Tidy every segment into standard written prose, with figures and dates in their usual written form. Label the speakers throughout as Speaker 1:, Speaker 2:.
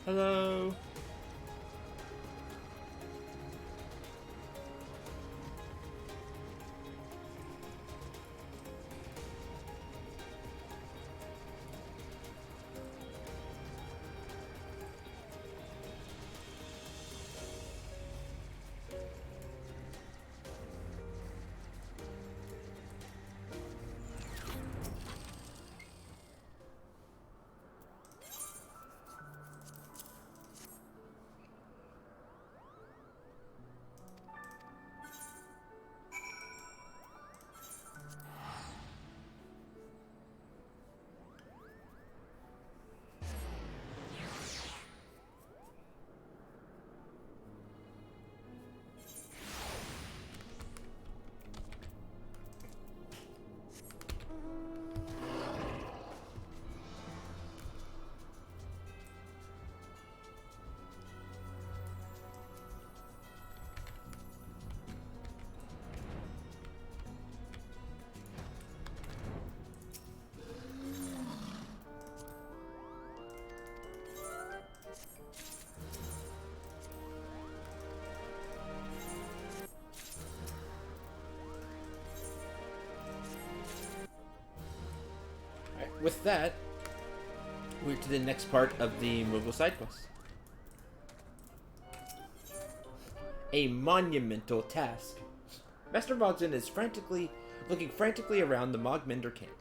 Speaker 1: Hello. Alright, with that, we're to the next part of the Moogle side quest. A monumental task. Master Mogden is looking frantically around the Mogminder camp.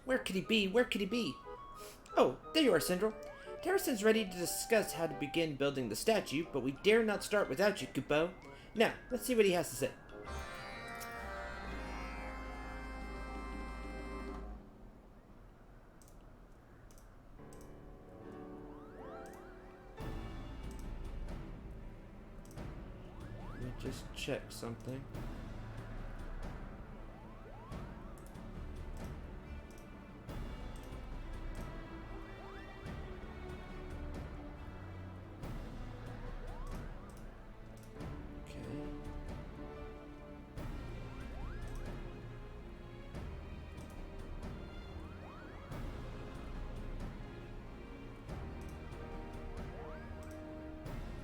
Speaker 1: Where could he be? Where could he be? Oh, there you are, Sindral. Terrason's ready to discuss how to begin building the statue, but we dare not start without you, Kupo. Now, let's see what he has to say. Let me just check something.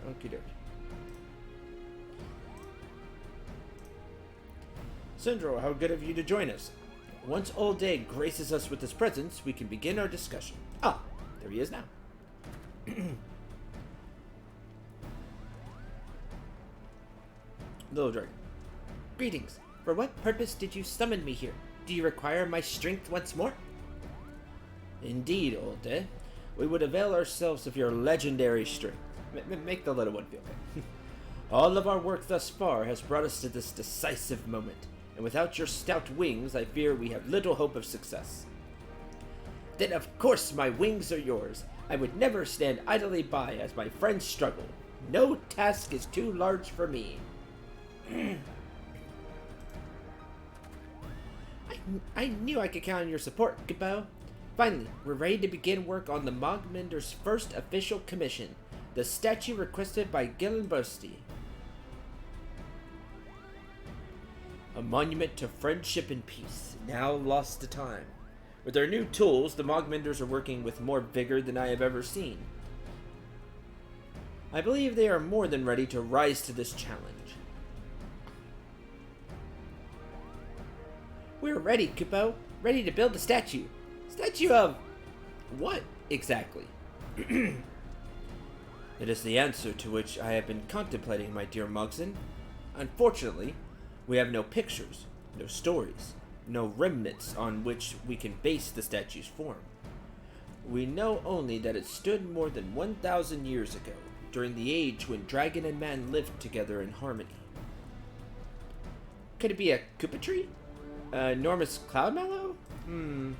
Speaker 1: Okie dokie. Sindral, how good of you to join us. Once Old Day graces us with his presence, we can begin our discussion. Ah, there he is now. Little Dragon. Greetings. For what purpose did you summon me here? Do you require my strength once more? Indeed, Old Day. We would avail ourselves of your legendary strength. Make the little one feel good. All of our work thus far has brought us to this decisive moment, and without your stout wings, I fear we have little hope of success. Then of course my wings are yours. I would never stand idly by as my friends struggle. No task is too large for me. I knew I could count on your support, Gabo. Finally, we're ready to begin work on the Mogminder's first official commission, the statue requested by Gillenbursti. A monument to friendship and peace, now lost to time. With their new tools, the Mogminders are working with more vigor than I have ever seen. I believe they are more than ready to rise to this challenge. We're ready, Kupo. Ready to build a statue. Statue of... what, exactly? It is the answer to which I have been contemplating, my dear Mogson. Unfortunately, we have no pictures, no stories, no remnants on which we can base the statue's form. We know only that it stood more than 1,000 years ago, during the age when dragon and man lived together in harmony. Could it be a Koopa tree? Enormous cloud mallow? Do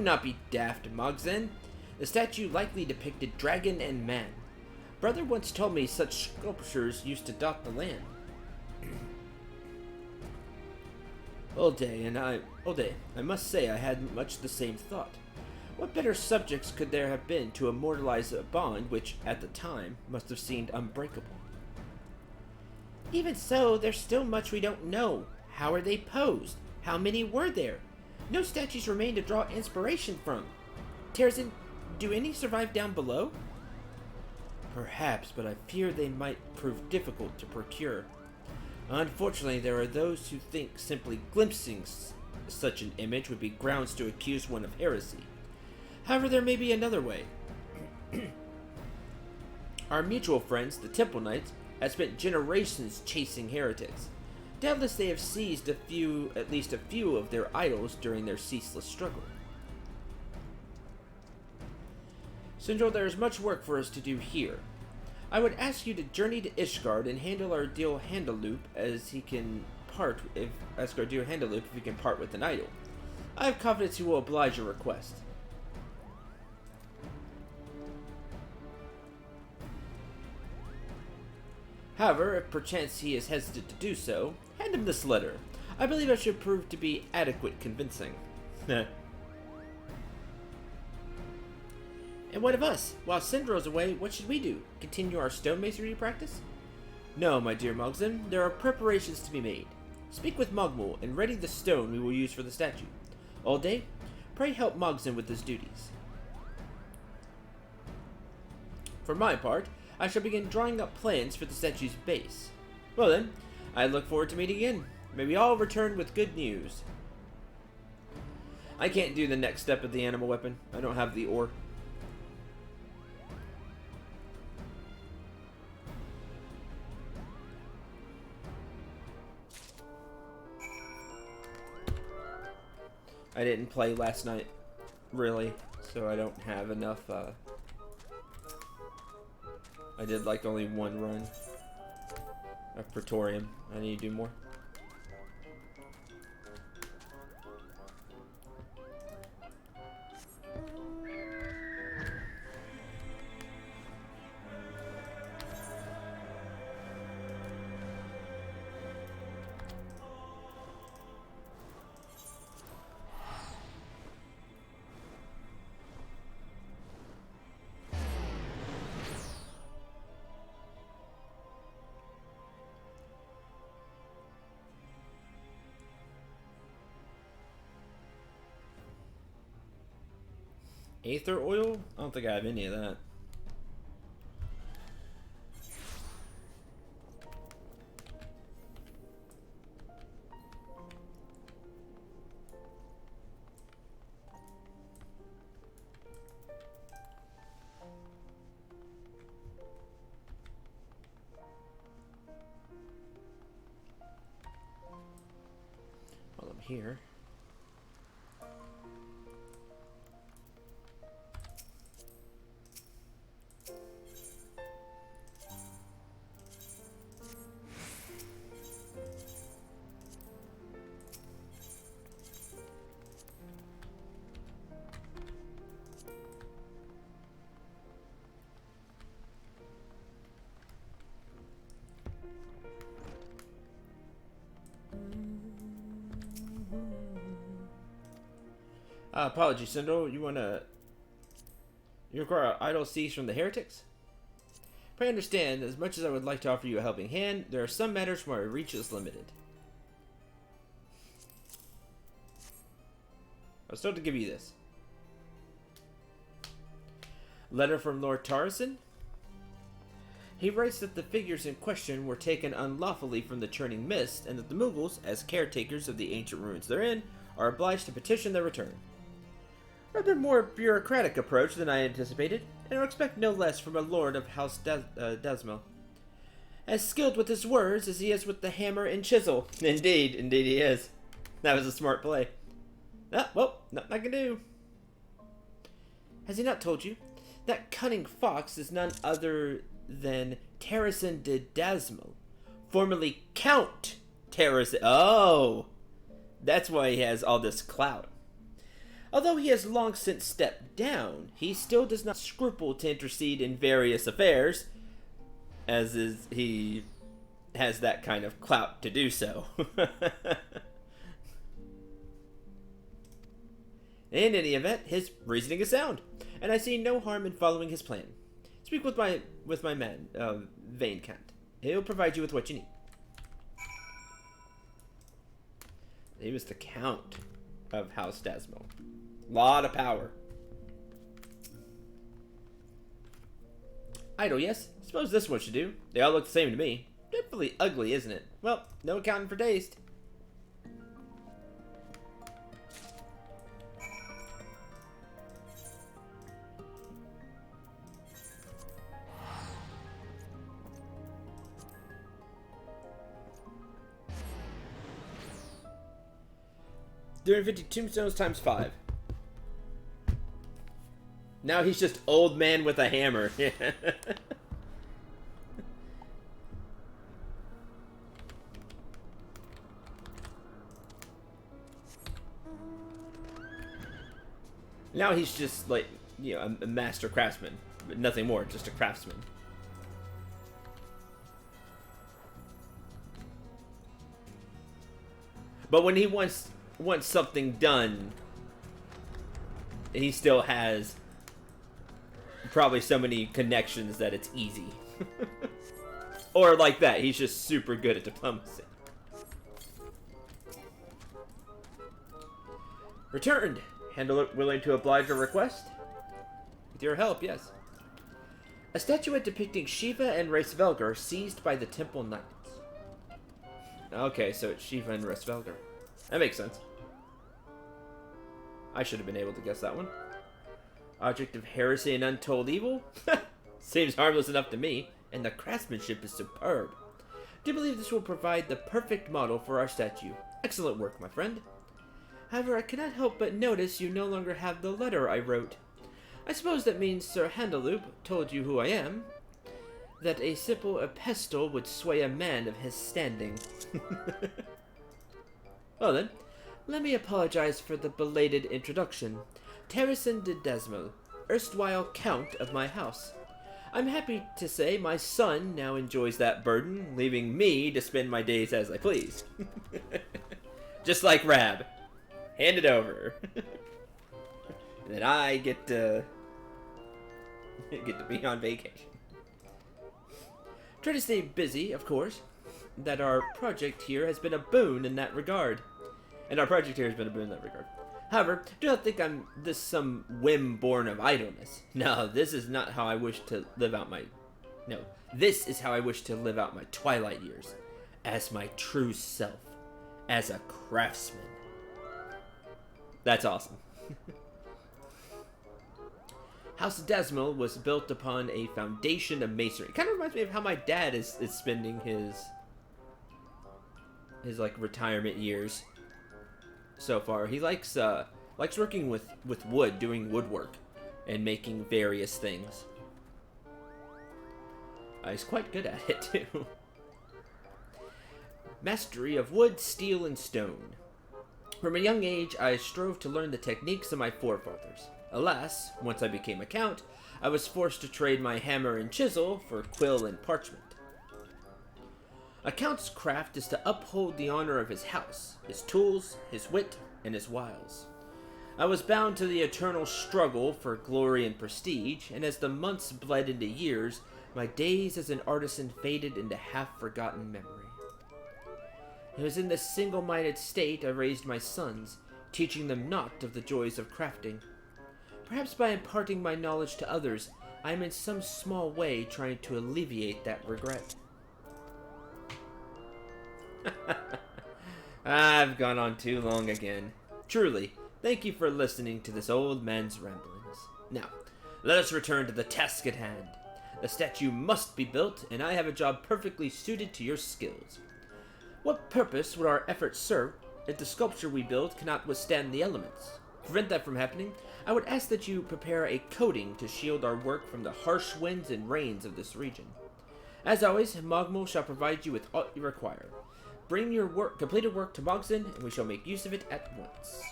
Speaker 1: not be daft, Mogzen. The statue likely depicted dragon and man. Brother once told me such sculptures used to dot the land. All day, I must say I had much the same thought. What better subjects could there have been to immortalize a bond which, at the time, must have seemed unbreakable? Even so, there's still much we don't know. How are they posed? How many were there? No statues remain to draw inspiration from. Terrazin, do any survive down below? Perhaps, but I fear they might prove difficult to procure. Unfortunately, there are those who think simply glimpsing such an image would be grounds to accuse one of heresy. However, there may be another way. Our mutual friends, the Temple Knights, have spent generations chasing heretics. Doubtless they have seized at least a few of their idols during their ceaseless struggle. Sindral, there is much work for us to do here. I would ask you to journey to Ishgard and handle our deal Handaloop as he can part if he can part with an idol. I have confidence he will oblige your request. However, if perchance he is hesitant to do so, hand him this letter. I believe it should prove to be adequate convincing. And what of us? While Sindral's away, what should we do? Continue our stonemasonry practice? No, my dear Mogson, there are preparations to be made. Speak with Mogmul and ready the stone we will use for the statue. Ulde, pray help Mogson with his duties. For my part, I shall begin drawing up plans for the statue's base. Well then, I look forward to meeting again. May we all return with good news. I can't do the next step of the animal weapon. I don't have the ore. I didn't play last night, really, so I don't have enough, I did like only one run of Praetorium. I need to do more. Aether oil? I don't think I have any of that. While I'm here. Apologies, Sindral. You require idol seized from the heretics? Pray understand, as much as I would like to offer you a helping hand, there are some matters where my reach is limited. I was told to give you this. Letter from Lord Tarzan? He writes that the figures in question were taken unlawfully from the churning mist, and that the Mughals, as caretakers of the ancient ruins therein, are obliged to petition their return. Rather more bureaucratic approach than I anticipated, and I expect no less from a lord of House Dasmel. As skilled with his words as he is with the hammer and chisel. Indeed, indeed he is. That was a smart play. Ah, well, nothing I can do. Has he not told you? That cunning fox is none other than Terrazin de Dasmel, formerly Count Terrazin. Oh! That's why he has all this clout. Although he has long since stepped down, he still does not scruple to intercede in various affairs, as he has that kind of clout to do so. In any event, his reasoning is sound, and I see no harm in following his plan. Speak with my man, Vane Kant. He'll provide you with what you need. He was the Count. of House Desmo. Lot of power. Idle, yes. Suppose this one should do. They all look the same to me. Definitely ugly, isn't it? Well, no accounting for taste. Doing 50 tombstones times 5. Now he's just old man with a hammer. Now he's just like, you know, a master craftsman, but nothing more, just a craftsman. But when he wants something done, he still has probably so many connections that it's easy. Or like that, he's just super good at diplomacy. Returned. Handler willing to oblige a request? With your help, yes. A statuette depicting Shiva and Reisvelgar seized by the Temple Knights. Okay, so it's Shiva and Reisvelgar. That makes sense. I should have been able to guess that one. Object of heresy and untold evil? Seems harmless enough to me, and the craftsmanship is superb. Do believe this will provide the perfect model for our statue. Excellent work, my friend. However, I cannot help but notice you no longer have the letter I wrote. I suppose that means Sir Handaloop told you who I am. That a simple epistle would sway a man of his standing. Well then, let me apologize for the belated introduction. Terrason de Desmond, erstwhile Count of my house. I'm happy to say my son now enjoys that burden, leaving me to spend my days as I please. Just like Rab. Hand it over. And then I get to be on vacation. Try to stay busy, of course. That our project here has been a boon in that regard. However, do not think I'm this some whim born of idleness. No, this is not how I wish to live out my... No, this is how I wish to live out my twilight years. As my true self. As a craftsman. That's awesome. House Desmond was built upon a foundation of masonry. It kind of reminds me of how my dad is spending his like retirement years so far. He likes working with wood, doing woodwork, and making various things. He's quite good at it too. Mastery of wood, steel, and stone. From a young age, I strove to learn the techniques of my forefathers. Alas, once I became a count, I was forced to trade my hammer and chisel for quill and parchment. A count's craft is to uphold the honor of his house, his tools, his wit, and his wiles. I was bound to the eternal struggle for glory and prestige, and as the months bled into years, my days as an artisan faded into half-forgotten memory. It was in this single-minded state I raised my sons, teaching them naught of the joys of crafting. Perhaps by imparting my knowledge to others, I am in some small way trying to alleviate that regret. I've gone on too long again. Truly, thank you for listening to this old man's ramblings. Now, let us return to the task at hand. The statue must be built, and I have a job perfectly suited to your skills. What purpose would our efforts serve if the sculpture we build cannot withstand the elements? To prevent that from happening, I would ask that you prepare a coating to shield our work from the harsh winds and rains of this region. As always, Mogmal shall provide you with all you require. Bring your completed work to Mogson, and we shall make use of it at once.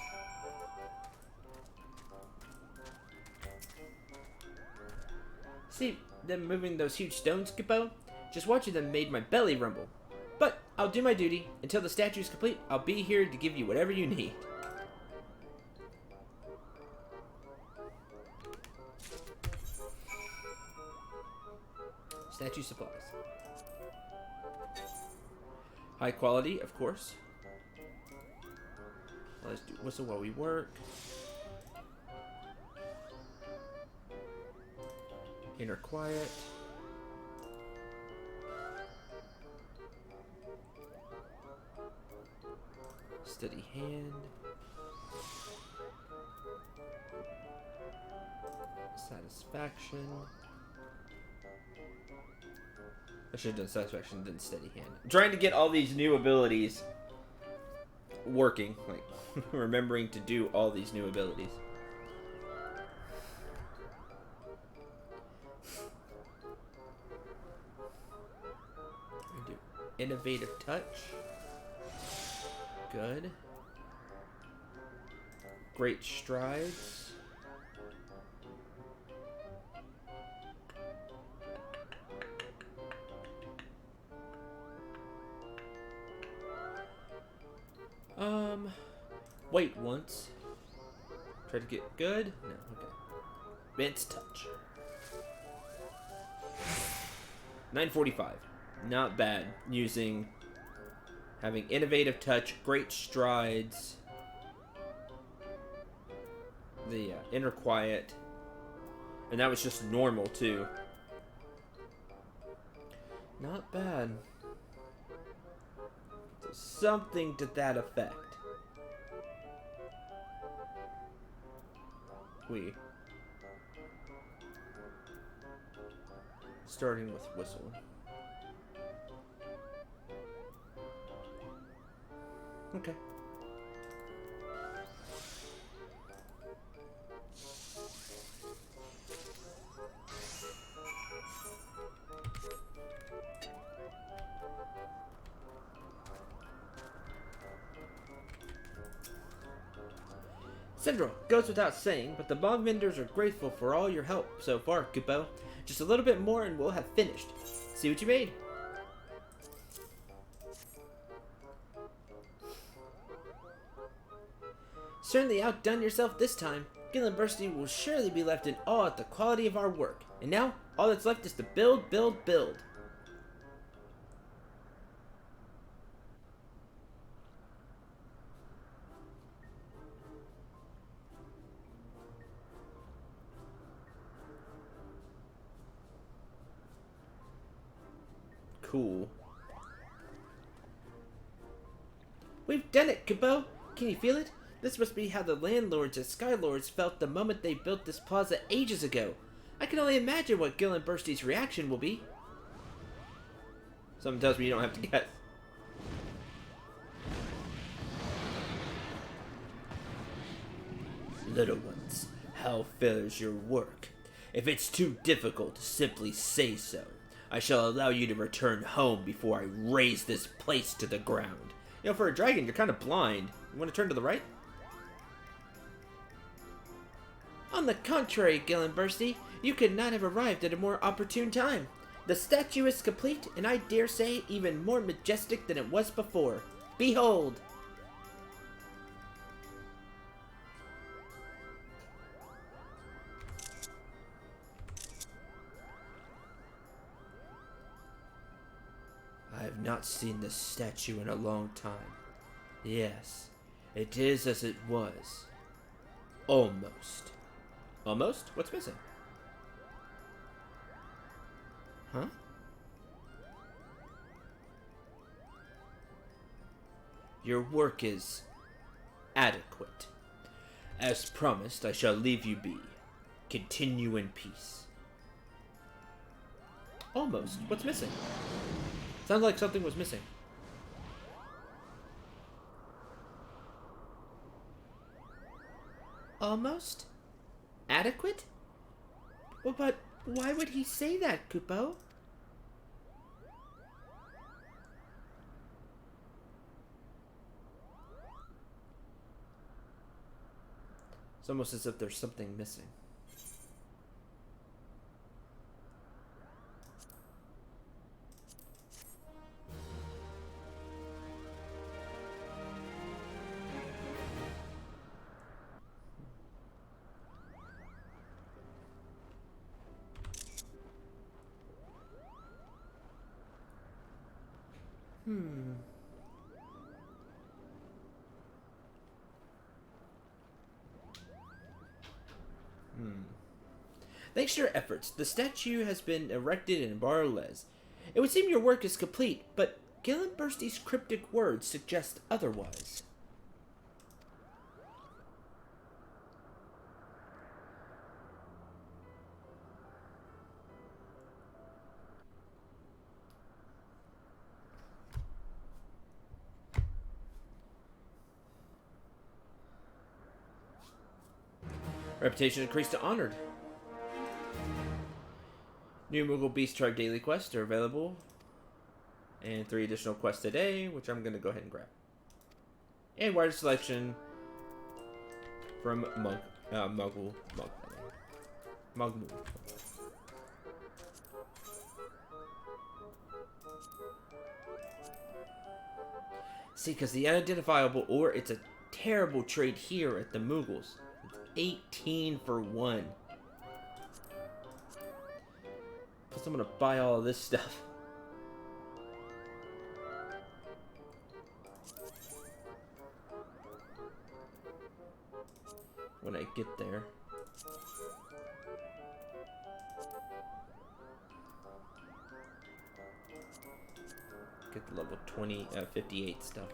Speaker 1: See them moving those huge stones, Kippo? Just watching them made my belly rumble. But I'll do my duty. Until the statue is complete, I'll be here to give you whatever you need. Statue supplies. High quality, of course. Let's do whistle while we work. Inner quiet. Steady hand. Satisfaction. I should have done satisfaction, then steady hand. I'm trying to get all these new abilities working, like remembering to do all these new abilities. I do innovative touch. Good. Great strides. Wait once. Try to get good? No, okay. Advanced touch. 945. Not bad. Having innovative touch, great strides, the inner quiet, and that was just normal too. Not bad. Something to that effect. Starting with whistle. Okay. Syndrome, goes without saying, but the bog vendors are grateful for all your help so far, Kupo. Just a little bit more and we'll have finished. See what you made. Certainly outdone yourself this time. Gillenbursty will surely be left in awe at the quality of our work. And now, all that's left is to build, build, build. Cool. We've done it, Kupo! Can you feel it? This must be how the landlords and skylords felt the moment they built this plaza ages ago. I can only imagine what Gillenbursty's reaction will be. Something tells me you don't have to guess. Little ones, how fares your work? If it's too difficult, simply say so. I shall allow you to return home before I raze this place to the ground. You know, for a dragon, you're kind of blind. You want to turn to the right? On the contrary, Gillenbursty, you could not have arrived at a more opportune time. The statue is complete, and I dare say even more majestic than it was before. Behold! I have not seen this statue in a long time. Yes, it is as it was. Almost. Almost? What's missing? Huh? Your work is adequate. As promised, I shall leave you be. Continue in peace. Almost. What's missing? Sounds like something was missing. Almost? Adequate? Well, but why would he say that, Kupo? It's almost as if there's something missing. Thanks to your efforts, the statue has been erected in Bar-Les. It would seem your work is complete, but Gillenbursty's cryptic words suggest otherwise. Reputation increased to honored. New Moogle Beast Tribe daily quests are available. And 3 additional quests today, which I'm going to go ahead and grab. And wider selection from Muggle. See, because the unidentifiable ore, it's a terrible trade here at the Moogles. It's 18 for 1. Plus, I'm going to buy all of this stuff. When I get there. Get the level 58 stuff.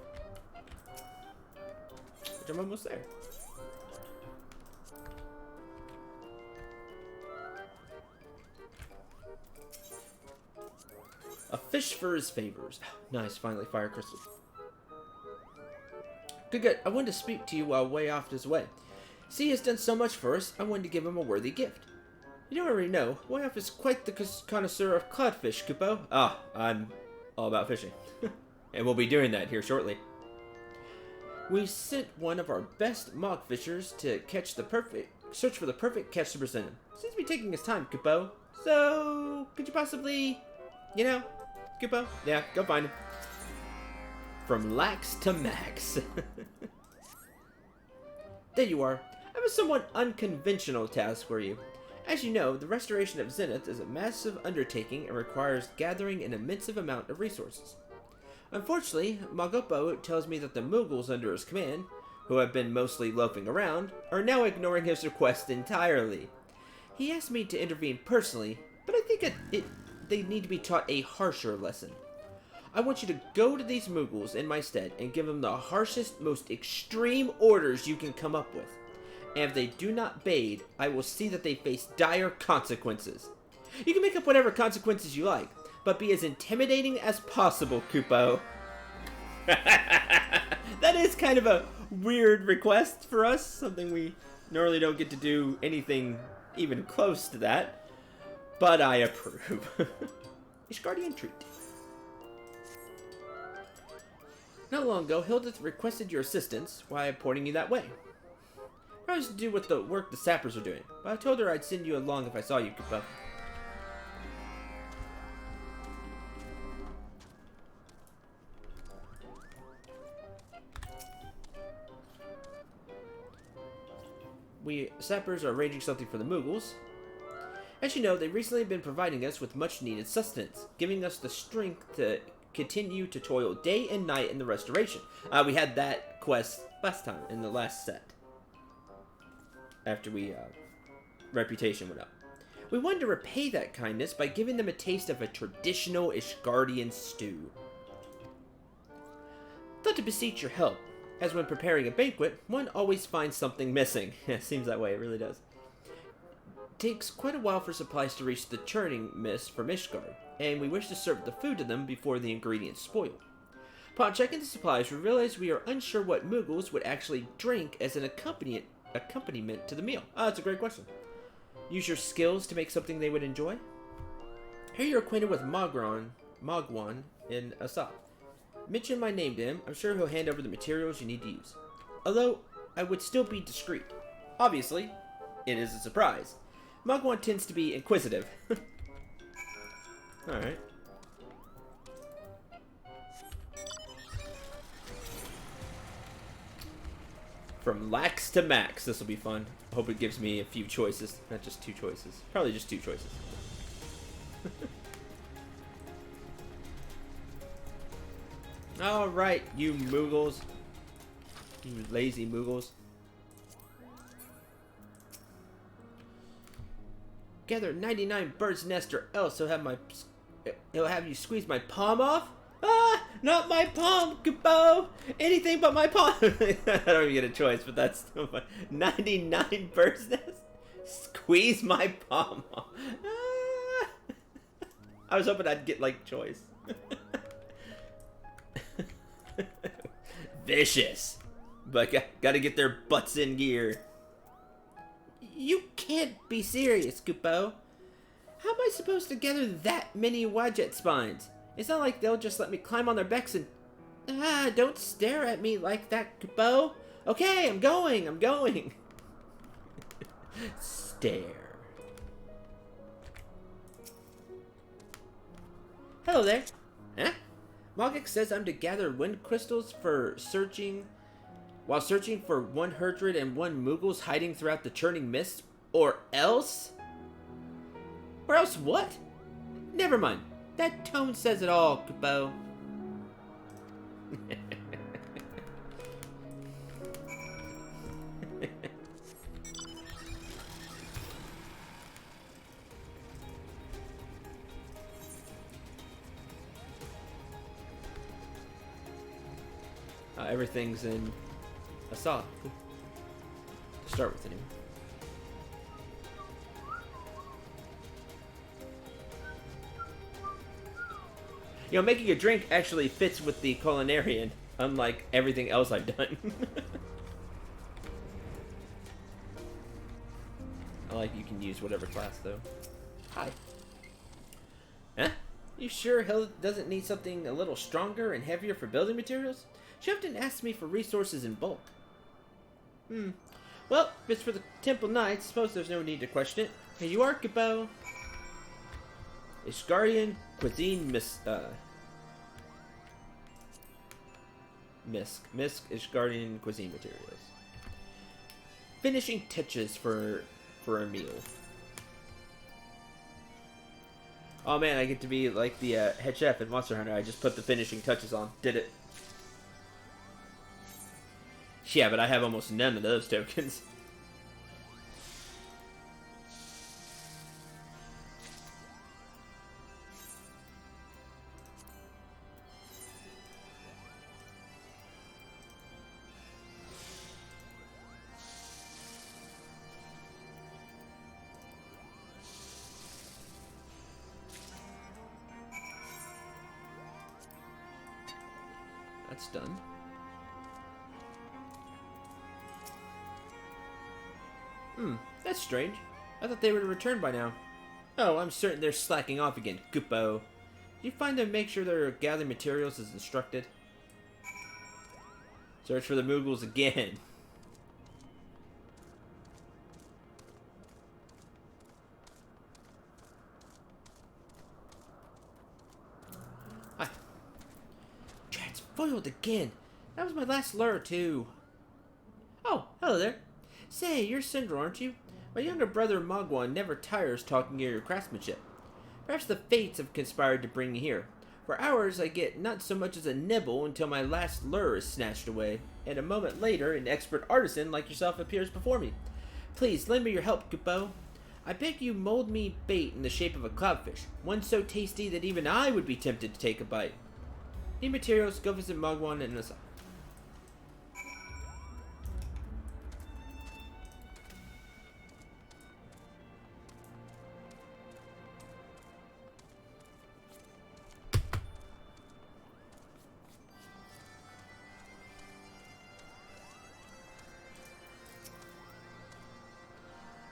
Speaker 1: Which I'm almost there. A fish for his favors. Nice, finally, fire crystal. Good. I wanted to speak to you while way off his way. See, he has done so much for us, I wanted to give him a worthy gift. You don't already know, way off is quite the connoisseur of codfish, Kupo. Ah, I'm all about fishing. And we'll be doing that here shortly. We sent one of our best mock fishers to search for the perfect catch to present him. Seems to be taking his time, Kupo. So, could you possibly, Kupo? Yeah, go find him. From lax to max. There you are. I have a somewhat unconventional task for you. As you know, the restoration of Zenith is a massive undertaking and requires gathering an immense amount of resources. Unfortunately, Magopo tells me that the Moogles under his command, who have been mostly loafing around, are now ignoring his request entirely. He asked me to intervene personally, but I think they need to be taught a harsher lesson. I want you to go to these Moogles in my stead and give them the harshest, most extreme orders you can come up with. And if they do not bathe, I will see that they face dire consequences. You can make up whatever consequences you like, but be as intimidating as possible, Kupo. That is kind of a weird request for us, something we normally don't get to do anything even close to that. But I approve. Ishgardian treat. Not long ago, Hilda requested your assistance, why I'm pointing you that way. Probably to do with the work the sappers are doing, but I told her I'd send you along if I saw you, Kupo. We sappers are arranging something for the Moogles. As you know, they've recently been providing us with much needed sustenance, giving us the strength to continue to toil day and night in the restoration. We had that quest last time, in the last set. After we, reputation went up. We wanted to repay that kindness by giving them a taste of a traditional Ishgardian stew. Thought to beseech your help, as when preparing a banquet, one always finds something missing. Seems that way, it really does. Takes quite a while for supplies to reach the churning mist from Ishgard, and we wish to serve the food to them before the ingredients spoil. Upon checking the supplies, we realize we are unsure what Moogles would actually drink as an accompaniment to the meal. That's a great question. Use your skills to make something they would enjoy? Here you're acquainted with Mogwan in Asap. Mention my name to him. I'm sure he'll hand over the materials you need to use. Although, I would still be discreet. Obviously, it is a surprise. Mogwan tends to be inquisitive. Alright. From lax to max. This will be fun. I hope it gives me a few choices. Not just 2 choices. Probably just 2 choices. Alright, you Moogles. You lazy Moogles. gather 99 birds' nests, or else he'll have you squeeze my palm off. Ah, not my palm, Kupo! Anything but my palm! I don't even get a choice, but that's still fun. 99 birds' nests? Squeeze my palm off. Ah. I was hoping I'd get, like, choice. Vicious. But gotta get their butts in gear. You can't be serious, Kupo. How am I supposed to gather that many Wadjet spines? It's not like they'll just let me climb on their backs and... Ah, don't stare at me like that, Kupo. Okay, I'm going. Stare. Hello there. Huh? Mogik says I'm to gather wind crystals while searching for 101 Moogles hiding throughout the churning mist, or else? Or else what? Never mind. That tone says it all, Kupo. Everything's in a solid. Cool. Start with anyway. You know, making a drink actually fits with the culinarian, unlike everything else I've done. I like you can use whatever class, though. Hi. Huh? You sure Hill doesn't need something a little stronger and heavier for building materials? She often asks me for resources in bulk. Well, if it's for the Temple Knights, I suppose there's no need to question it. Here you are, Kupo. Ishgardian cuisine Misk Ishgardian cuisine materials. Finishing touches for a meal. Oh man, I get to be like the head chef in Monster Hunter. I just put the finishing touches on. Did it. Yeah, but I have almost none of those tokens. That's done. That's strange. I thought they would have returned by now. Oh, I'm certain they're slacking off again, Kupo. Did you find them and make sure they're gathering materials as instructed? Search for the Moogles again. Hi. Transfoiled again. That was my last lure, too. Oh, hello there. Say, you're Syndra, aren't you? My younger brother Mogwan never tires talking of your craftsmanship. Perhaps the fates have conspired to bring you here. For hours I get not so much as a nibble until my last lure is snatched away, and a moment later an expert artisan like yourself appears before me. Please, lend me your help, Kupo. I beg you mold me bait in the shape of a cloudfish, one so tasty that even I would be tempted to take a bite. Need materials, go visit Mogwan and Nasa.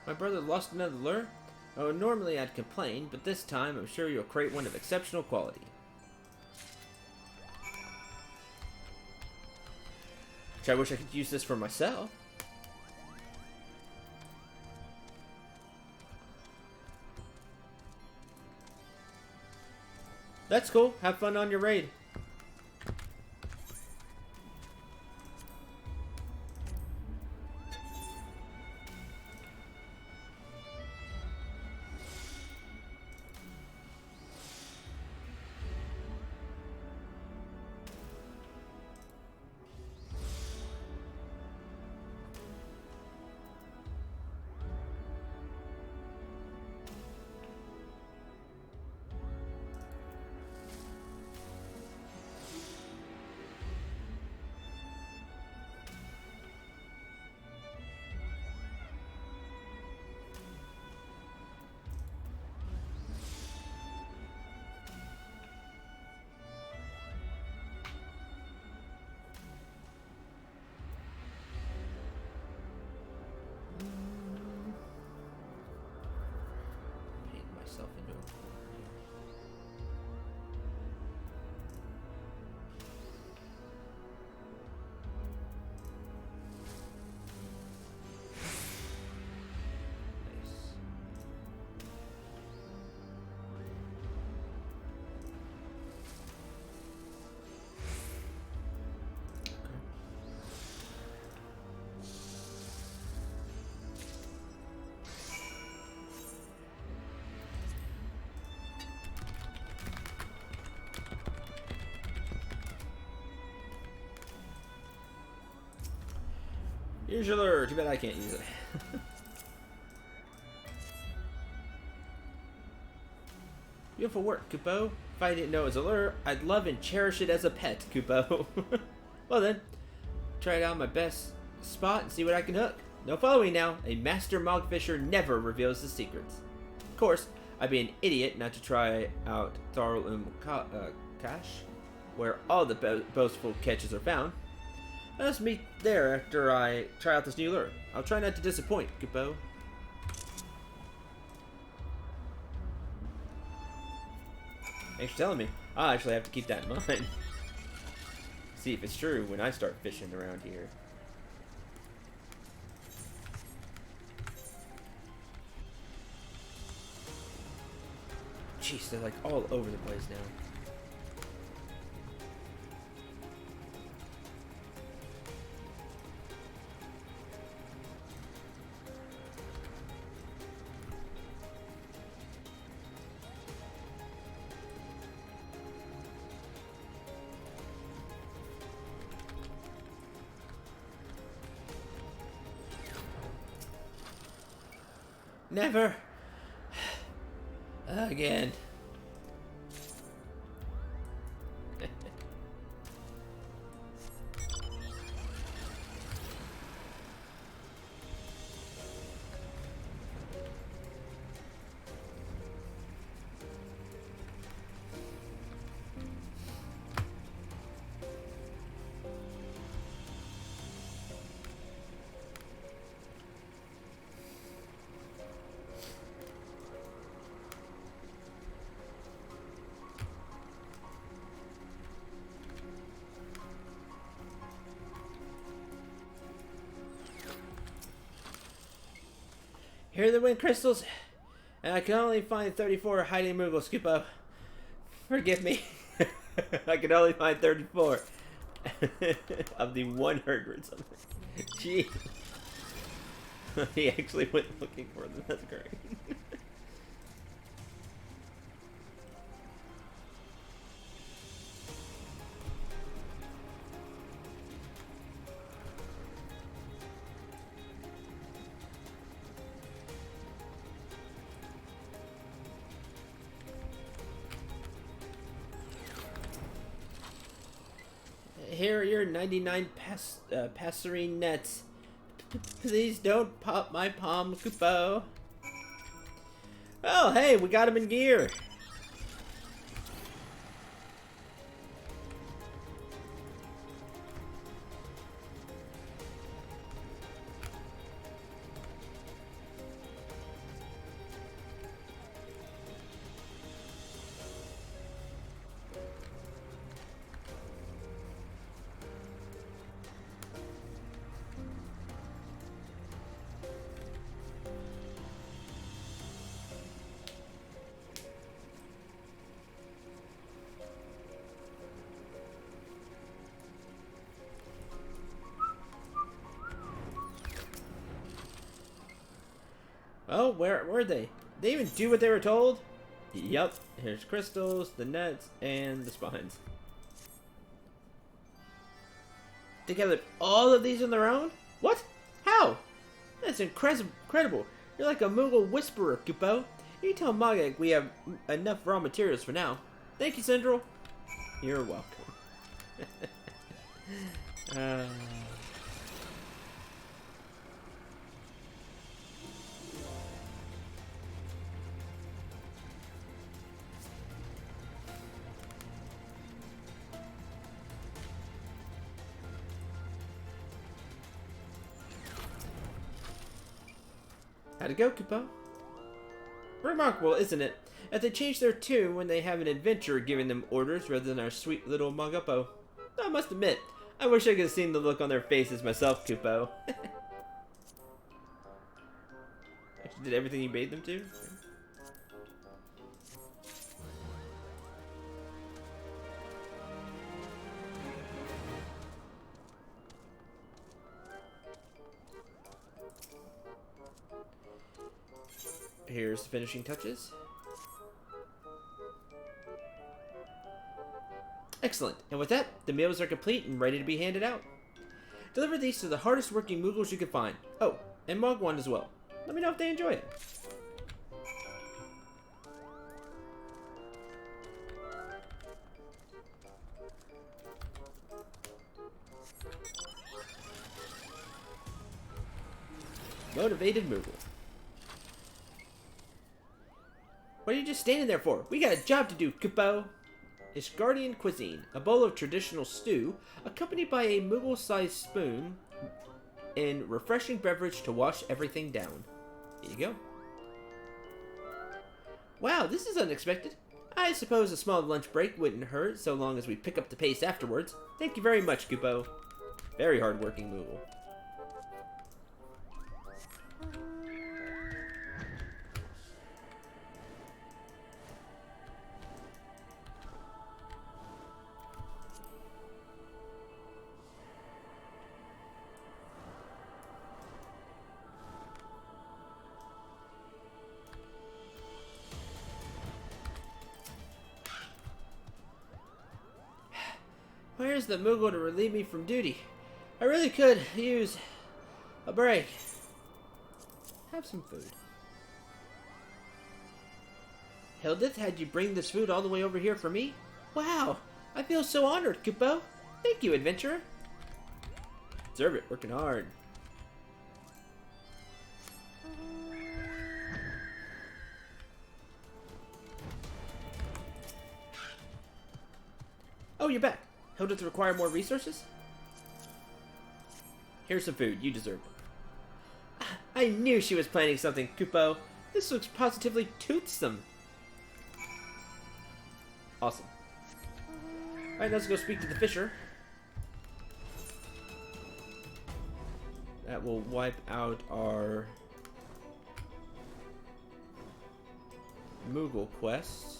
Speaker 1: My brother lost another lure? Oh, normally I'd complain, but this time I'm sure you'll create one of exceptional quality. Which I wish I could use this for myself. That's cool. Have fun on your raid. Use your lure. Too bad I can't use it. Beautiful work, Kupo. If I didn't know it was a lure, I'd love and cherish it as a pet, Kupo. Well then, try it out my best spot and see what I can hook. No following now. A master mogfisher never reveals his secrets. Of course, I'd be an idiot not to try out Tharl Cache, where all the boastful catches are found. Let's meet there after I try out this new lure. I'll try not to disappoint, Kupo. Thanks for telling me. I'll actually have to keep that in mind. See if it's true when I start fishing around here. Jeez, they're like all over the place now. Never again. Here are the wind crystals, and I can only find 34 hiding removals, Kupo. Forgive me. I can only find 34 of the 100 something. Gee. He actually went looking for them. That's great. Here are your 99 passerine nets. Please don't pop my palm, Kupo. Oh, hey, we got him in gear. Oh, where were they? They even do what they were told? Yup. Here's crystals, the nets, and the spines. They gathered all of these on their own? What? How? That's incredible. You're like a Moogle whisperer, Kupo. You tell Magak we have enough raw materials for now. Thank you, Syndril. You're welcome. How'd it go, Kupo? Remarkable, isn't it? That they change their tune when they have an adventurer giving them orders rather than our sweet little Magapo. I must admit, I wish I could have seen the look on their faces myself, Kupo. Actually did everything you bade them to? Here's the finishing touches. Excellent. And with that, the meals are complete and ready to be handed out. Deliver these to the hardest working Moogles you can find. Oh, and Mogwand as well. Let me know if they enjoy it. Motivated Moogle. What are you just standing there for? We got a job to do, Kupo. Ishgardian cuisine. A bowl of traditional stew, accompanied by a Moogle-sized spoon and refreshing beverage to wash everything down. Here you go. Wow, this is unexpected. I suppose a small lunch break wouldn't hurt, so long as we pick up the pace afterwards. Thank you very much, Kupo. Very hard-working Moogle. Where's the Moogle to relieve me from duty? I really could use a break. Have some food. Hildith had you bring this food all the way over here for me? Wow! I feel so honored, Kupo. Thank you, adventurer. Deserve it, working hard. Oh, you're back. Hildith require more resources? Here's some food. You deserve it. I knew she was planning something, Kupo. This looks positively toothsome. Awesome. Alright, let's go speak to the Fisher. That will wipe out our Moogle quests.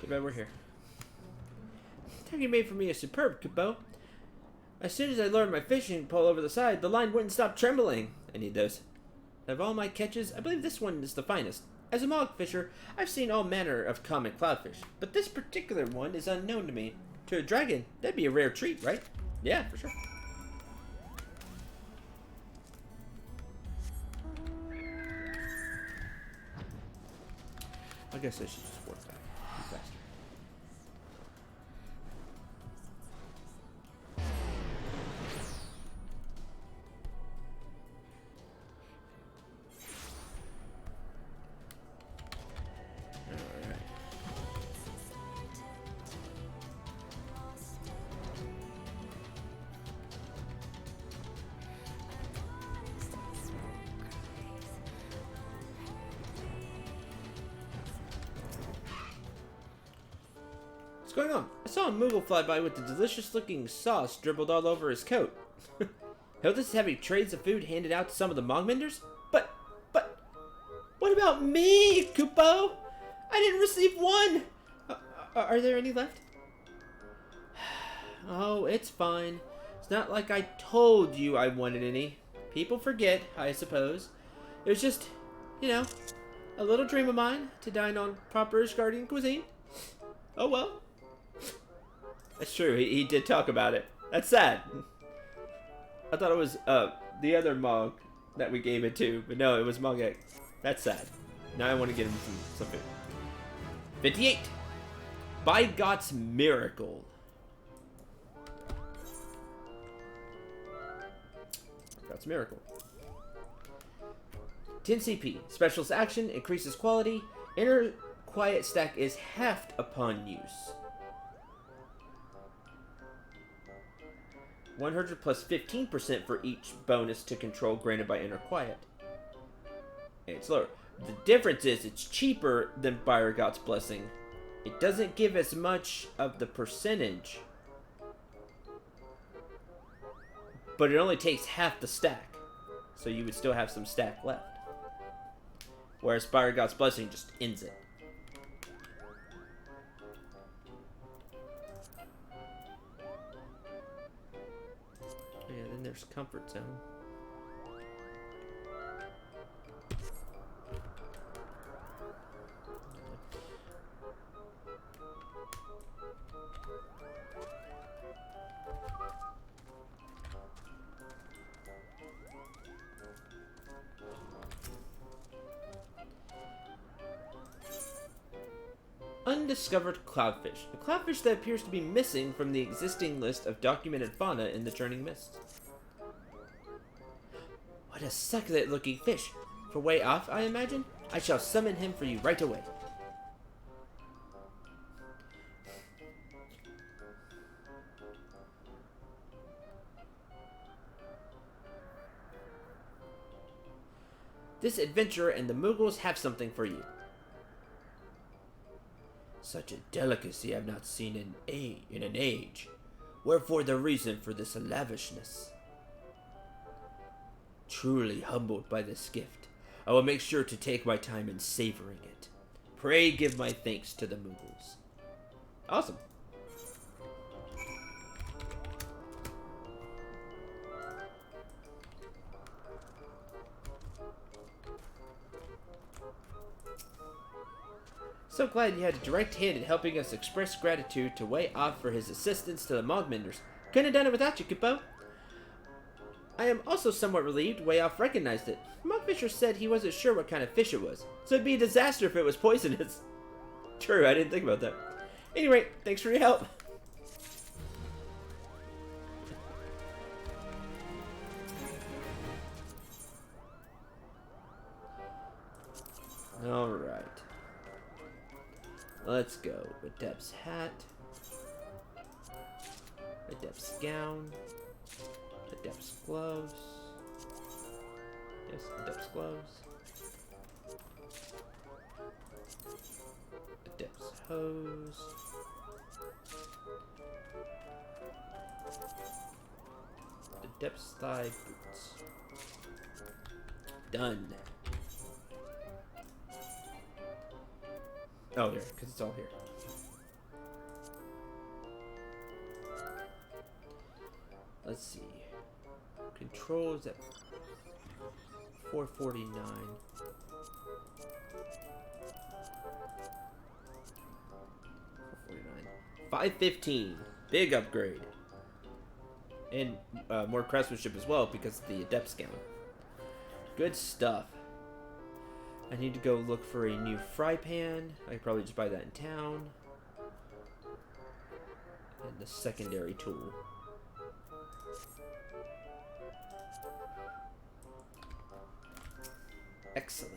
Speaker 1: But we're here. Turkey made for me is superb, Kupo. As soon as I lowered my fishing pole over the side, the line wouldn't stop trembling. I need those. Of all my catches, I believe this one is the finest. As a mog fisher, I've seen all manner of common cloudfish, but this particular one is unknown to me. To a dragon, that'd be a rare treat, right? Yeah, for sure. I guess I should just work back. Be faster. What's going on? I saw a Moogle fly by with the delicious-looking sauce dribbled all over his coat. Hildith's having trays of food handed out to some of the Mogmenders? But, what about me, Kupo? I didn't receive one! Are there any left? Oh, it's fine. It's not like I told you I wanted any. People forget, I suppose. It was just, you know, a little dream of mine to dine on proper Ishgardian cuisine. Oh well. That's true, he did talk about it. That's sad. I thought it was the other Mog that we gave it to, but no, it was Mog Egg. That's sad. Now I want to get him some food. 58! By God's Miracle. God's Miracle. 10 CP. Specialist action increases quality. Inner quiet stack is halved upon use. 100 plus 15% for each bonus to control granted by Inner Quiet. it's lower. The difference is it's cheaper than Beauregard's Blessing. It doesn't give as much of the percentage, but it only takes half the stack, so you would still have some stack left. Whereas Beauregard's Blessing just ends it. Yeah, then there's Comfort Zone. Undiscovered cloudfish. A cloudfish that appears to be missing from the existing list of documented fauna in the Churning Mist. What a succulent looking fish. For way off, I imagine? I shall summon him for you right away. This adventurer and the Mughals have something for you. Such a delicacy I've not seen in an age. Wherefore the reason for this lavishness? Truly humbled by this gift, I will make sure to take my time in savoring it. Pray give my thanks to the Mughals. Awesome. So glad you had a direct hand in helping us express gratitude to Way Off for his assistance to the Mogmenders. Couldn't have done it without you, Kippo. I am also somewhat relieved Way Off recognized it. Mogfisher said he wasn't sure what kind of fish it was, so it'd be a disaster if it was poisonous. True, I didn't think about that. Anyway, thanks for your help. Alright. Let's go. Adept's hat. Adept's gown. Adept's gloves. Yes, Adept's gloves. Adept's hose. Adept's thigh boots. Done. Oh, here, because it's all here. Let's see. Controls at 449. 449. 515. Big upgrade. And more craftsmanship as well because of the Adept's gown. Good stuff. I need to go look for a new fry pan. I could probably just buy that in town. And the secondary tool. Excellent.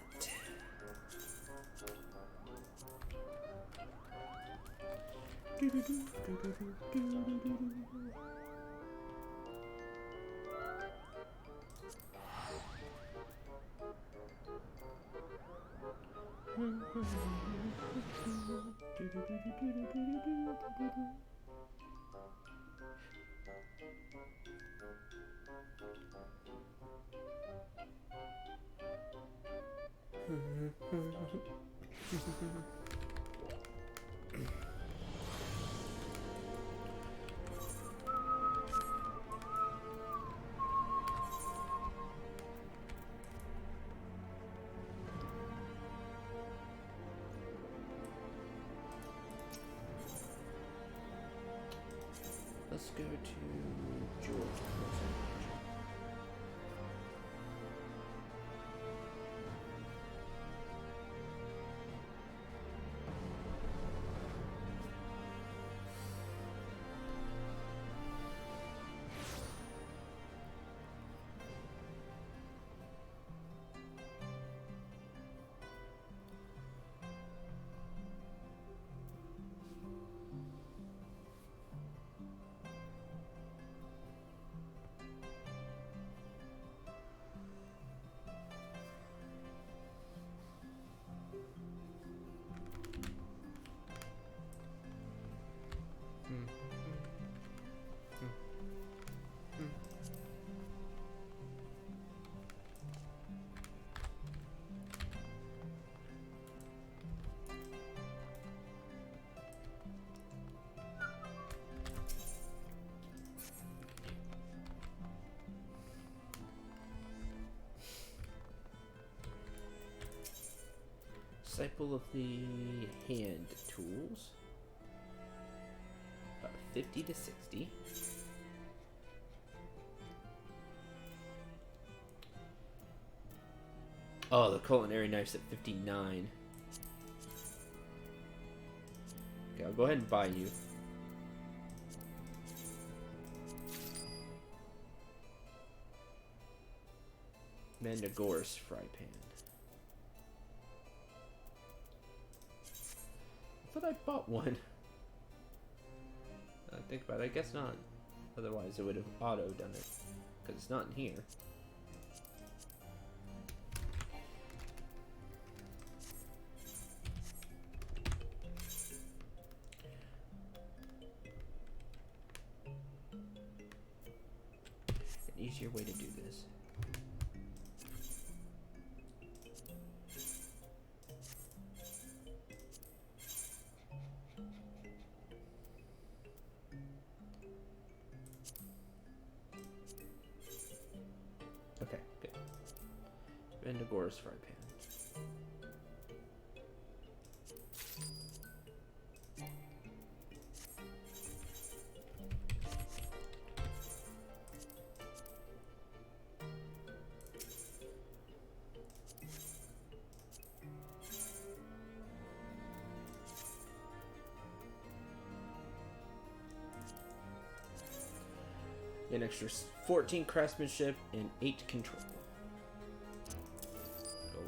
Speaker 1: Let's go to George. Disciple of the hand tools. 50 to 60. Oh, the culinary knife's at 59. Okay, I'll go ahead and buy you. Mandragoras fry pan. I thought I bought one. I think about it, I guess not. Otherwise it would have auto done it. Because it's not in here. An easier way to do this. Okay, good. Vendagora's fry pan. An extra 14 craftsmanship and 8 control. Go.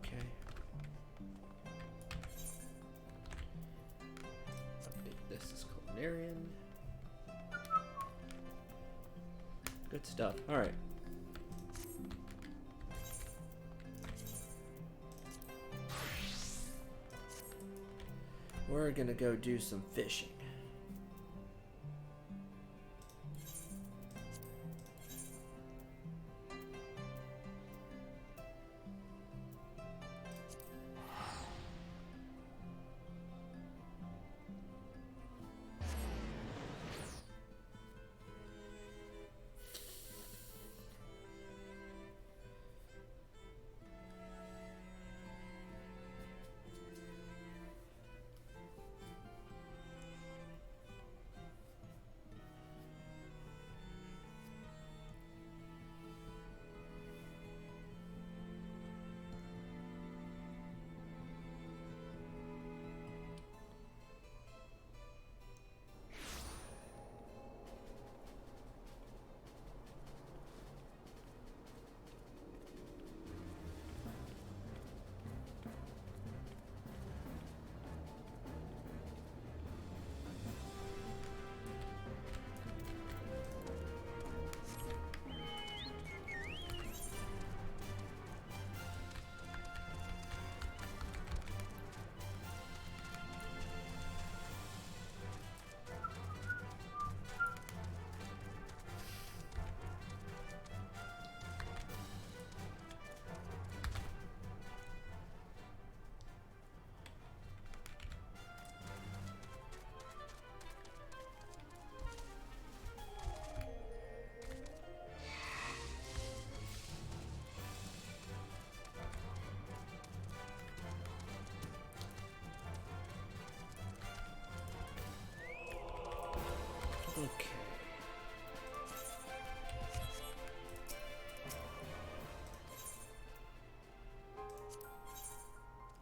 Speaker 1: Okay. Update this as culinarian. Good stuff. All right. We're gonna go do some fishing.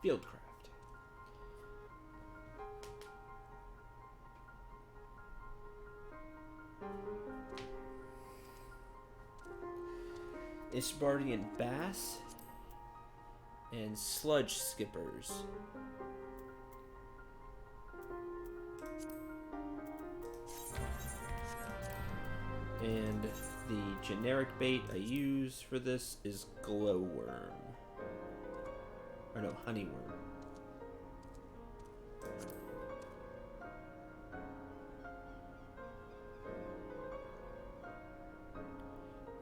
Speaker 1: Fieldcraft. Isbardian Bass and Sludge Skippers. And the generic bait I use for this is glowworm. Or no, honeyworm.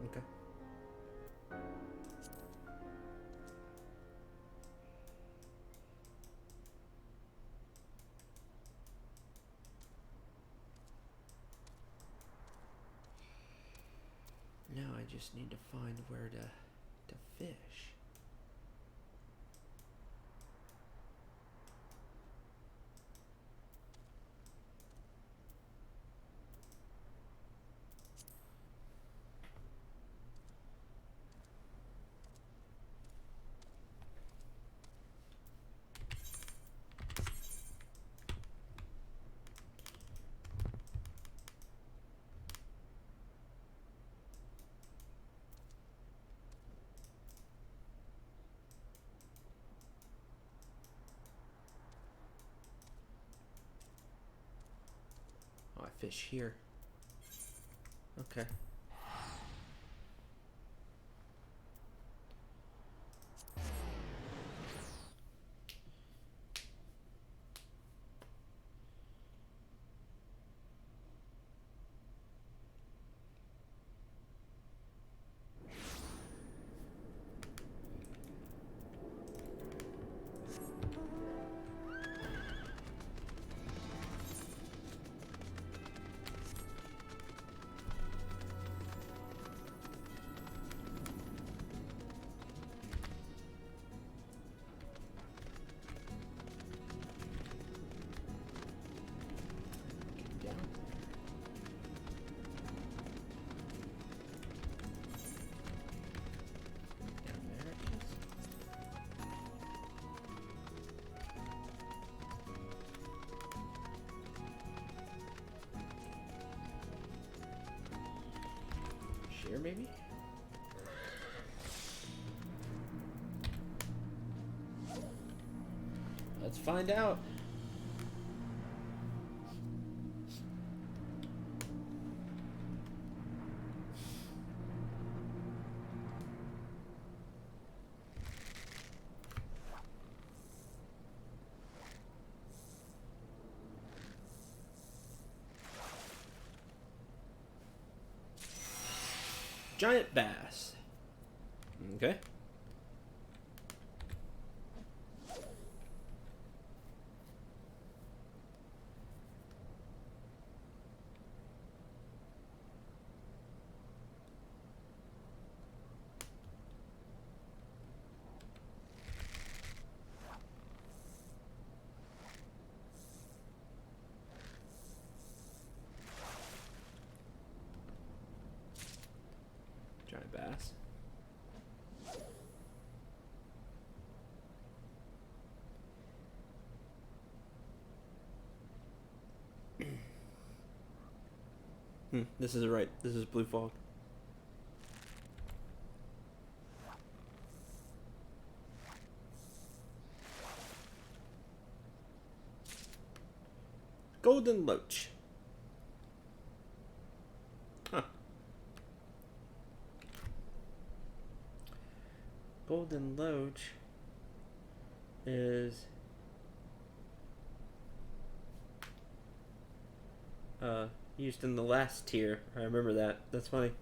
Speaker 1: Okay. Now I just need to find where to fish. Oh, I fish here. Okay. Here, maybe? Let's find out. Giant bass. Okay. Giant bass. This is right. This is blue fog. Golden loach. Huh. Golden loach is used in the last tier. I remember that. That's funny.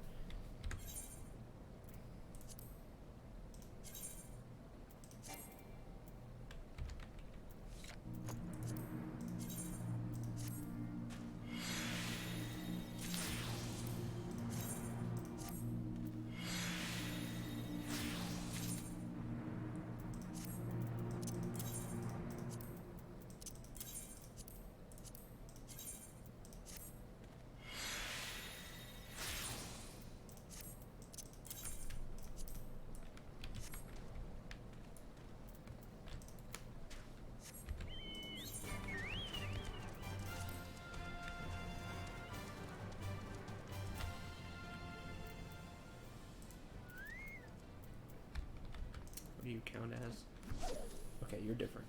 Speaker 1: do you count as? Okay, you're different.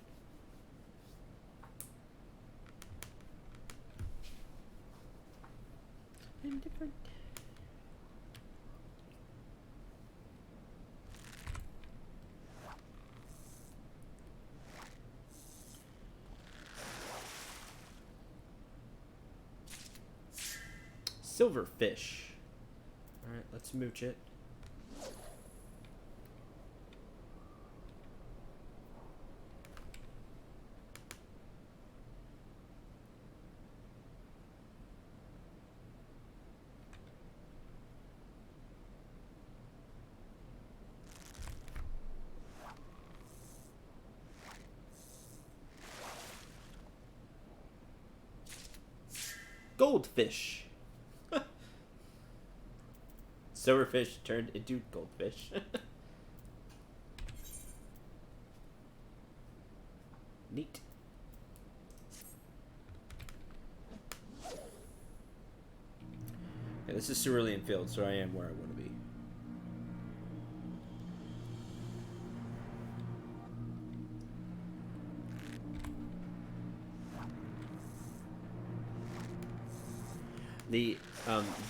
Speaker 1: I'm different. Silverfish. Alright, let's mooch it. Goldfish. Silverfish turned into goldfish. Neat. Okay, this is Cerulean Field, so I am where I want to be. The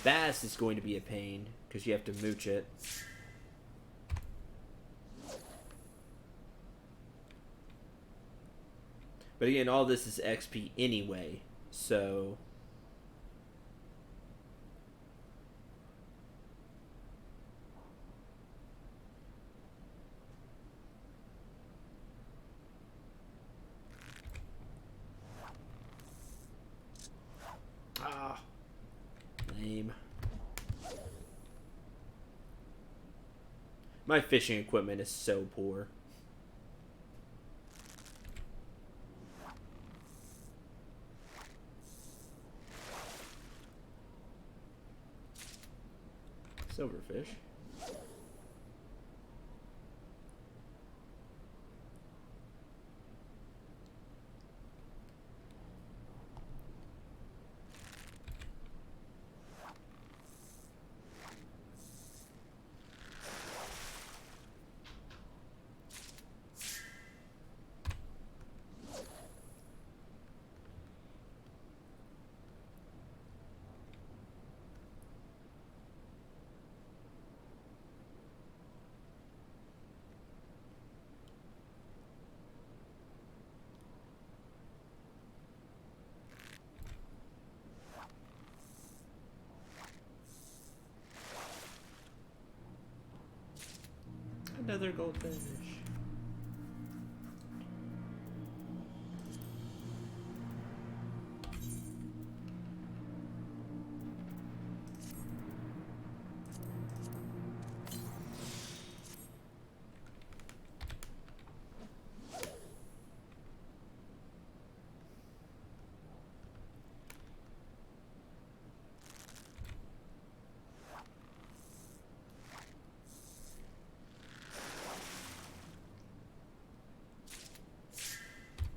Speaker 1: bass is going to be a pain because you have to mooch it. But again, all this is XP anyway, so... Ah, lame. My fishing equipment is so poor. Silverfish. Another goldfish.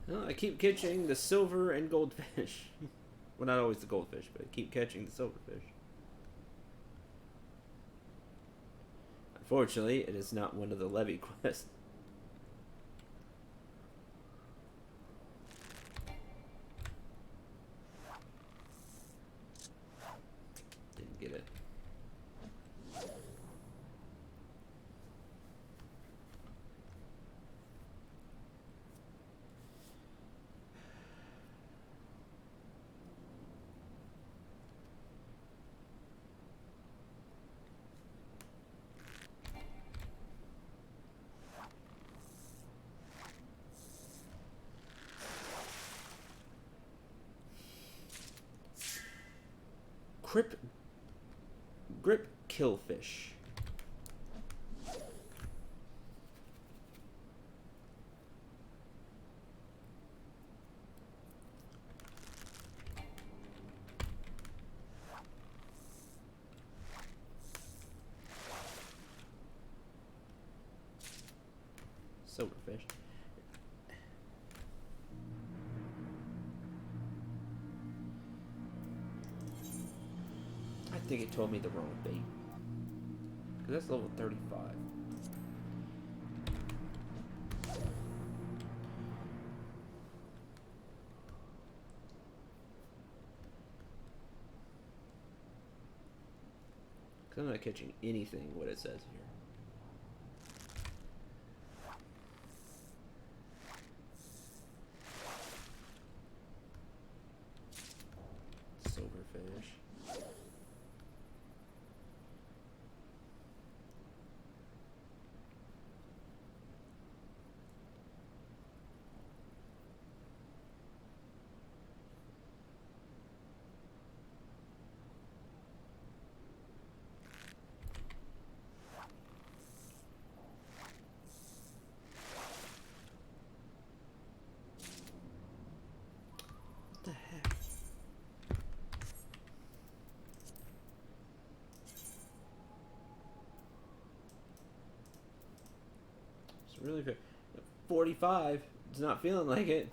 Speaker 1: Well, I keep catching the silver and goldfish. Well, not always the goldfish, but I keep catching the silverfish. Unfortunately, it is not one of the levy quests. Didn't get it. Grip killfish. Silverfish. I think it told me the wrong bait. Because that's level 35. I'm not catching anything what it says here. Silverfish. What the heck? It's really fair. 45. It's not feeling like it.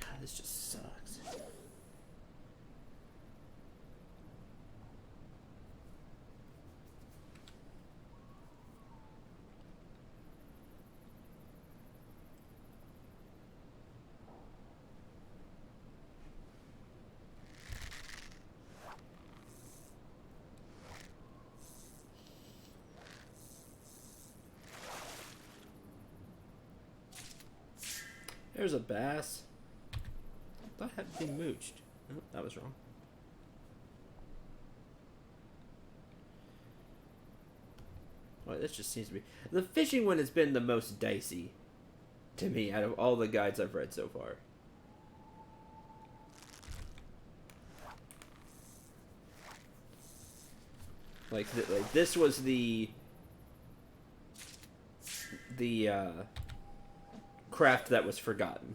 Speaker 1: God, this just sucks. There's a bass. I thought it had to be mooched. Oh, that was wrong. Well, this just seems to be... The fishing one has been the most dicey to me out of all the guides I've read so far. Like this was the craft that was forgotten.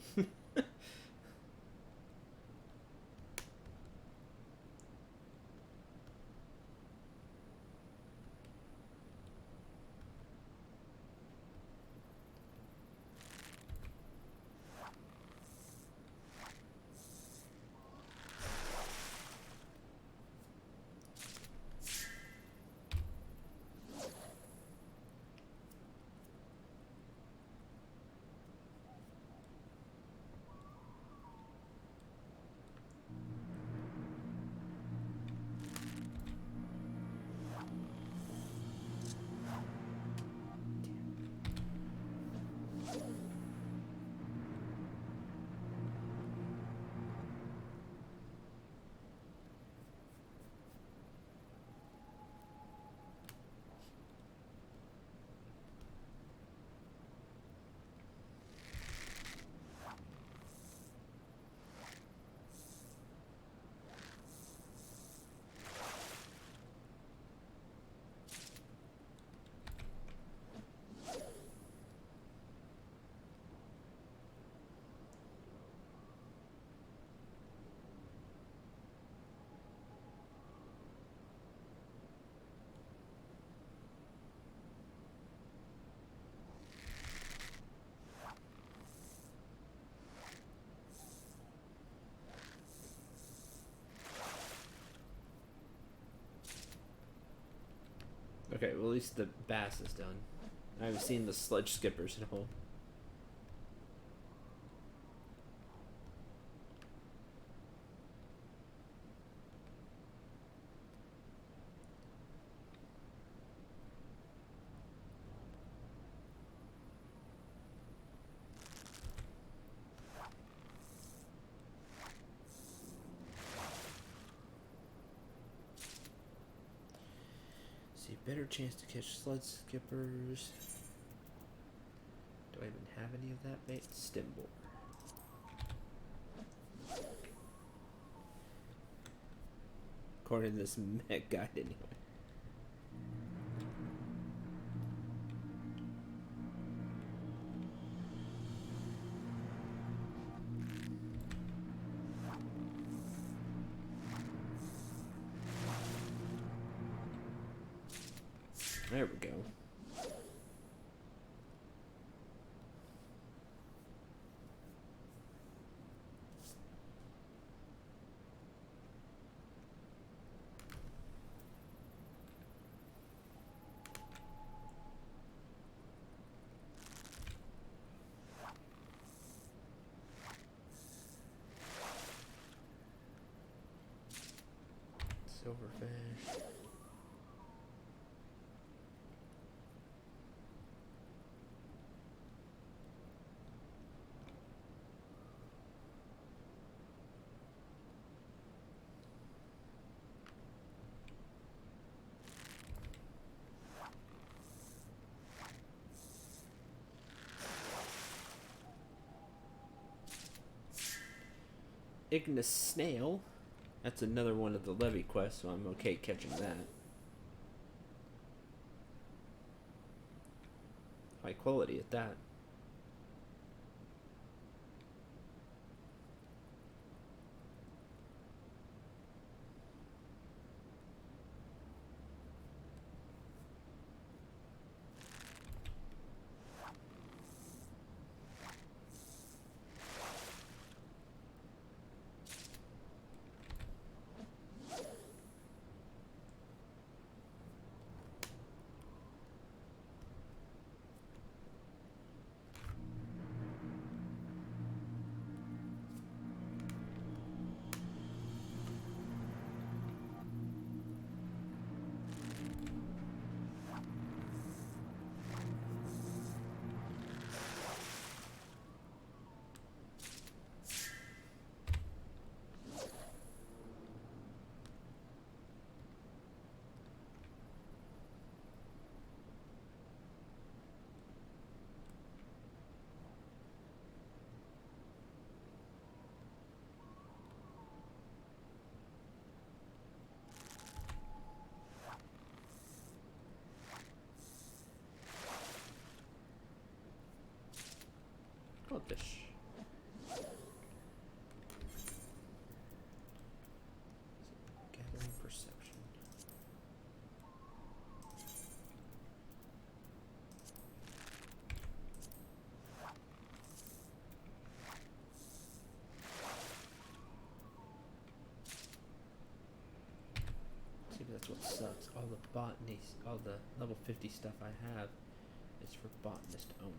Speaker 1: Okay, well at least the bass is done. I haven't seen the sledge skippers in a while. See, better chance to catch sled skippers. Do I even have any of that bait? Stem boar. according to this mech guide anyway. There we go. Silverfish. Ignis Snail. That's another one of the levy quests, so I'm okay catching that. High quality at that. Goldfish. Gathering perception. See, that's what sucks. All the botany, all the level 50 stuff I have is for botanist only.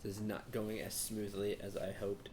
Speaker 1: This is not going as smoothly as I hoped.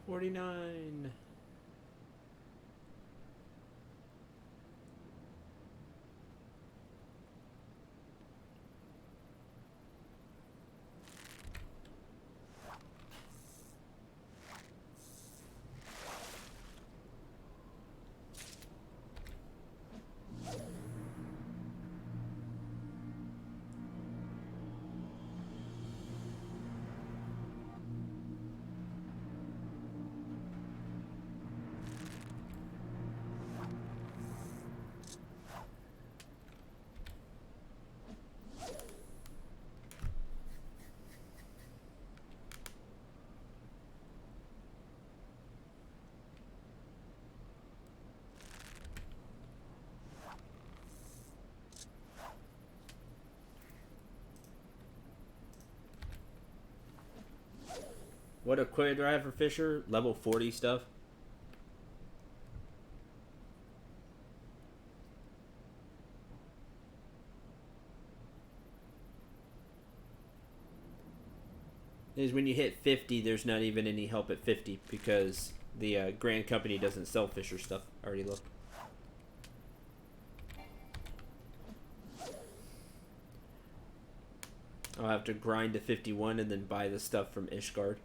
Speaker 1: 49. What equipment do I have for Fisher? Level 40 stuff. Is when you hit 50, there's not even any help at 50 because the Grand Company doesn't sell Fisher stuff. I already looked. I'll have to grind to 51 and then buy the stuff from Ishgard.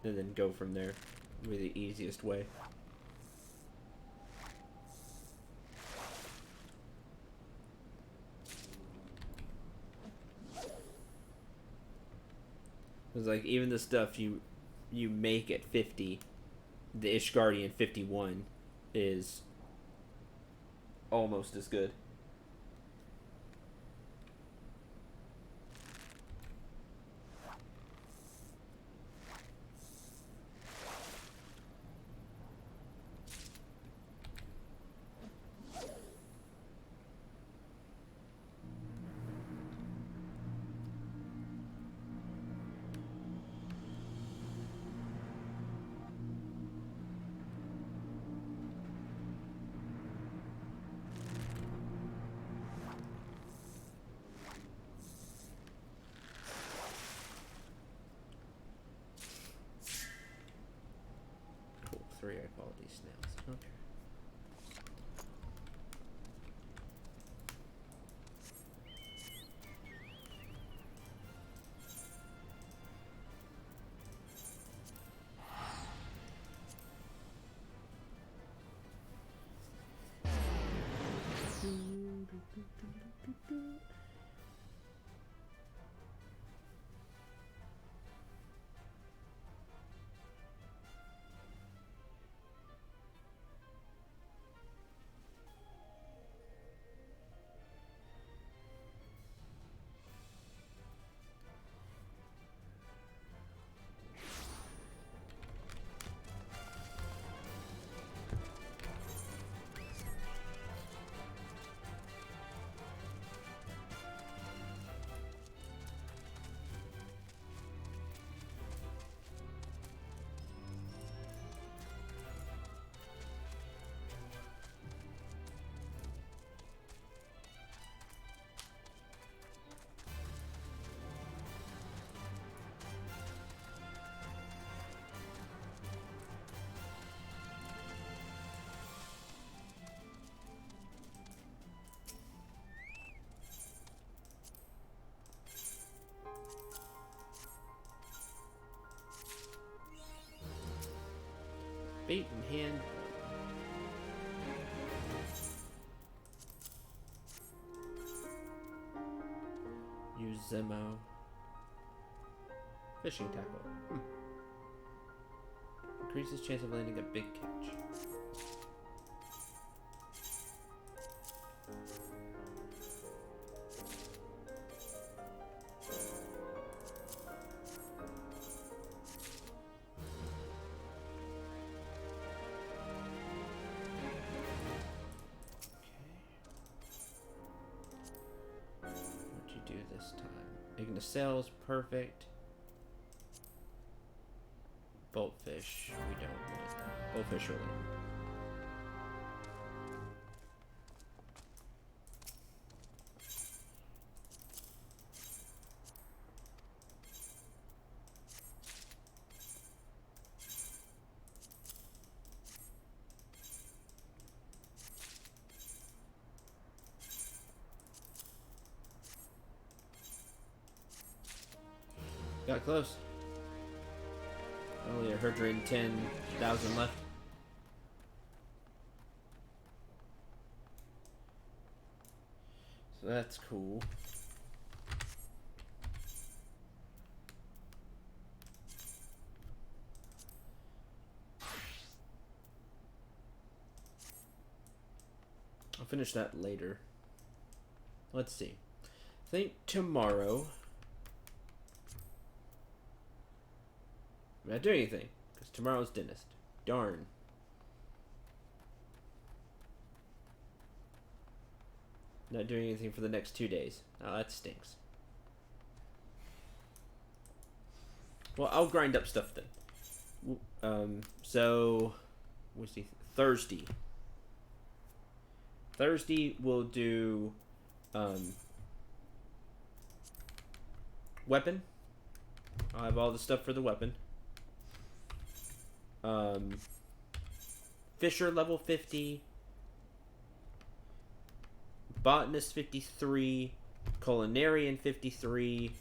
Speaker 1: And then go from there. It'll be the easiest way. Because like even the stuff you make at 50, the Ishgardian 51 is almost as good. Cool. 3 high quality snails. Okay. Bait in hand. Use Zemo. Fishing tackle. Increases chance of landing a big catch. Sails, perfect. Boltfish, we don't want. Boltfish really. Got close. Only 110,000 left. So that's cool. I'll finish that later. Let's see. I think tomorrow... I'm not doing anything, because tomorrow's dentist. Darn. Not doing anything for the next 2 days. Oh, that stinks. Well, I'll grind up stuff then. So, what's the Thursday? Thursday we'll do weapon. I'll have all the stuff for the weapon. Fisher level 50. Botanist 53. Culinarian 53.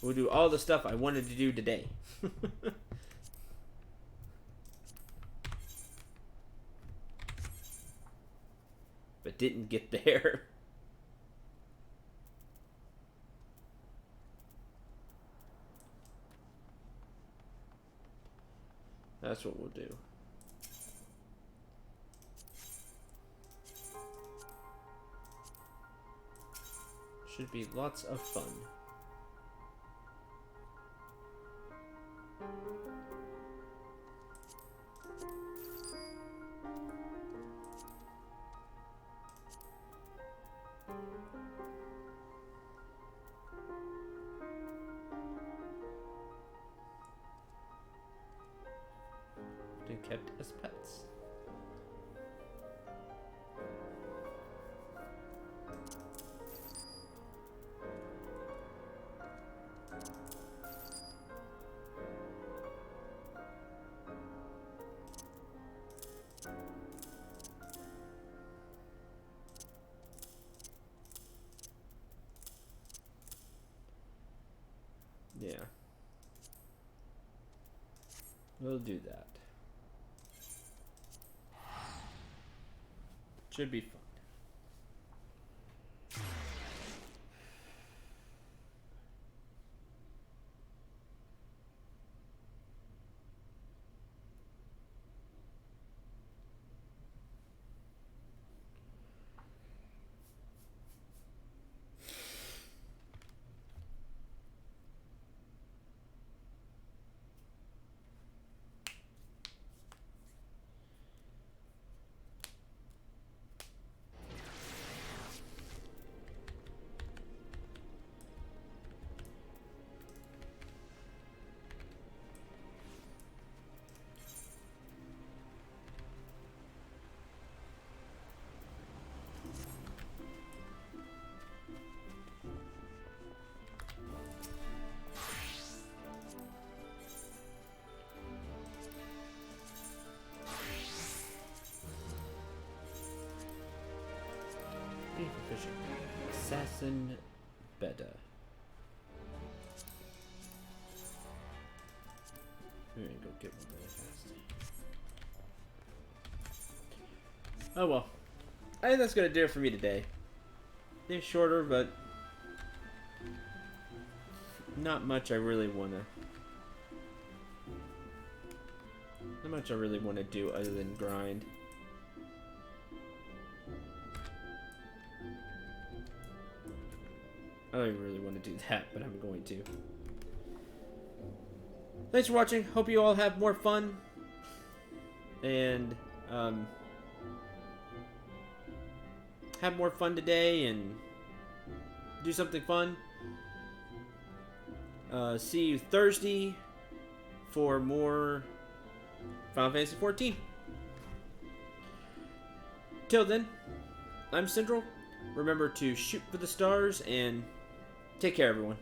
Speaker 1: We'll do all the stuff I wanted to do today. But didn't get there. That's what we'll do. Should be lots of fun. And kept as pets. Yeah. We'll do that. Should be fun. Fishing. Assassin Beda. We're gonna go get one really fast. Oh well. I think that's gonna do it for me today. It's shorter, but not much I really wanna do other than grind. I don't even really want to do that, but I'm going to. Thanks for watching. Hope you all have more fun. And, have more fun today and do something fun. See you Thursday for more Final Fantasy 14. Till then, I'm Central. Remember to shoot for the stars and take care, everyone.